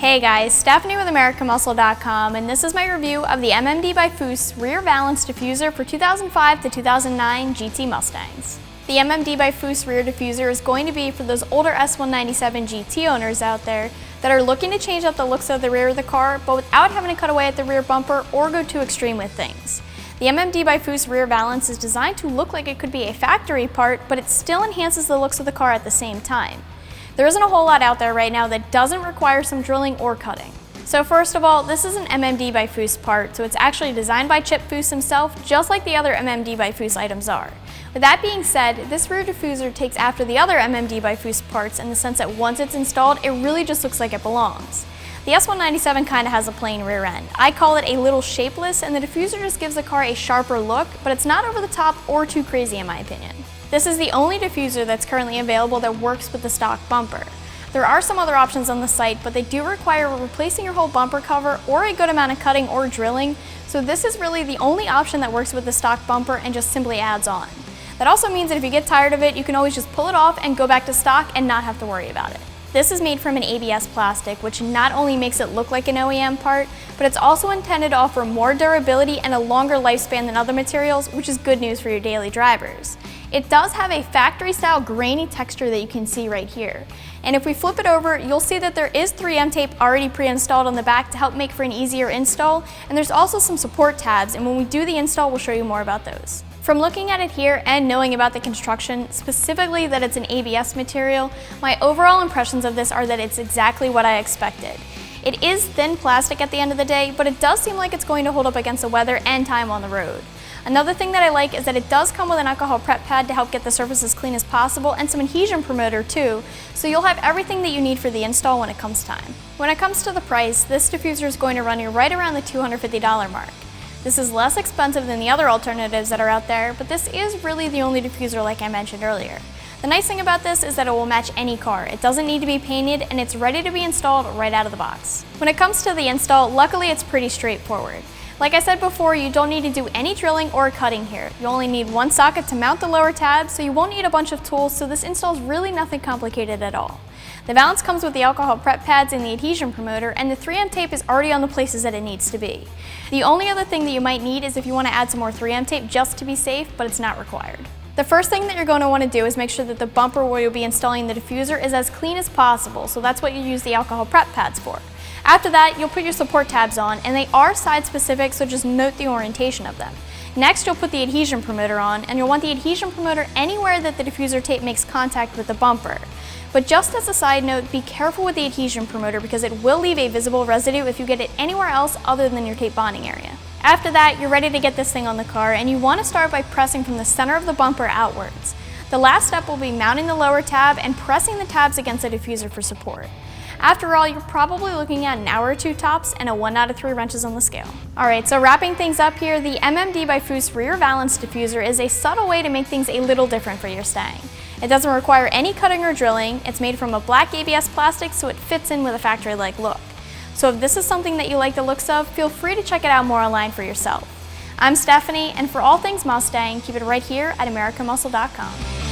Hey guys, Stephanie with AmericanMuscle.com, and this is my review of the MMD by FOOSE Rear Valance Diffuser for 2005 to 2009 GT Mustangs. The MMD by FOOSE Rear Diffuser is going to be for those older S197 GT owners out there that are looking to change up the looks of the rear of the car, but without having to cut away at the rear bumper or go too extreme with things. The MMD by FOOSE Rear Valance is designed to look like it could be a factory part, but it still enhances the looks of the car at the same time. There isn't a whole lot out there right now that doesn't require some drilling or cutting. So first of all, this is an MMD by FOOSE part, so it's actually designed by Chip Foose himself, just like the other MMD by FOOSE items are. With that being said, this rear diffuser takes after the other MMD by FOOSE parts in the sense that once it's installed, it really just looks like it belongs. The S197 kind of has a plain rear end. I call it a little shapeless, and the diffuser just gives the car a sharper look, but it's not over the top or too crazy in my opinion. This is the only diffuser that's currently available that works with the stock bumper. There are some other options on the site, but they do require replacing your whole bumper cover or a good amount of cutting or drilling, so this is really the only option that works with the stock bumper and just simply adds on. That also means that if you get tired of it, you can always just pull it off and go back to stock and not have to worry about it. This is made from an ABS plastic, which not only makes it look like an OEM part, but it's also intended to offer more durability and a longer lifespan than other materials, which is good news for your daily drivers. It does have a factory-style grainy texture that you can see right here. And if we flip it over, you'll see that there is 3M tape already pre-installed on the back to help make for an easier install, and there's also some support tabs, and when we do the install, we'll show you more about those. From looking at it here and knowing about the construction, specifically that it's an ABS material, my overall impressions of this are that it's exactly what I expected. It is thin plastic at the end of the day, but it does seem like it's going to hold up against the weather and time on the road. Another thing that I like is that it does come with an alcohol prep pad to help get the surface as clean as possible and some adhesion promoter too, so you'll have everything that you need for the install when it comes time. When it comes to the price, this diffuser is going to run you right around the $250 mark. This is less expensive than the other alternatives that are out there, but this is really the only diffuser like I mentioned earlier. The nice thing about this is that it will match any car. It doesn't need to be painted and it's ready to be installed right out of the box. When it comes to the install, luckily it's pretty straightforward. Like I said before, you don't need to do any drilling or cutting here. You only need one socket to mount the lower tab, so you won't need a bunch of tools, so this install is really nothing complicated at all. The valance comes with the alcohol prep pads and the adhesion promoter, and the 3M tape is already on the places that it needs to be. The only other thing that you might need is if you want to add some more 3M tape just to be safe, but it's not required. The first thing that you're going to want to do is make sure that the bumper where you'll be installing the diffuser is as clean as possible, so that's what you use the alcohol prep pads for. After that, you'll put your support tabs on, and they are side specific, so just note the orientation of them. Next, you'll put the adhesion promoter on, and you'll want the adhesion promoter anywhere that the diffuser tape makes contact with the bumper. But just as a side note, be careful with the adhesion promoter because it will leave a visible residue if you get it anywhere else other than your tape bonding area. After that, you're ready to get this thing on the car, and you want to start by pressing from the center of the bumper outwards. The last step will be mounting the lower tab and pressing the tabs against the diffuser for support. After all, you're probably looking at an hour or two tops and a 1 out of 3 wrenches on the scale. Alright, so wrapping things up here, the MMD by FOOSE Rear Valance Diffuser is a subtle way to make things a little different for your Stang. It doesn't require any cutting or drilling, it's made from a black ABS plastic so it fits in with a factory-like look. So if this is something that you like the looks of, feel free to check it out more online for yourself. I'm Stephanie, and for all things Mustang, keep it right here at AmericanMuscle.com.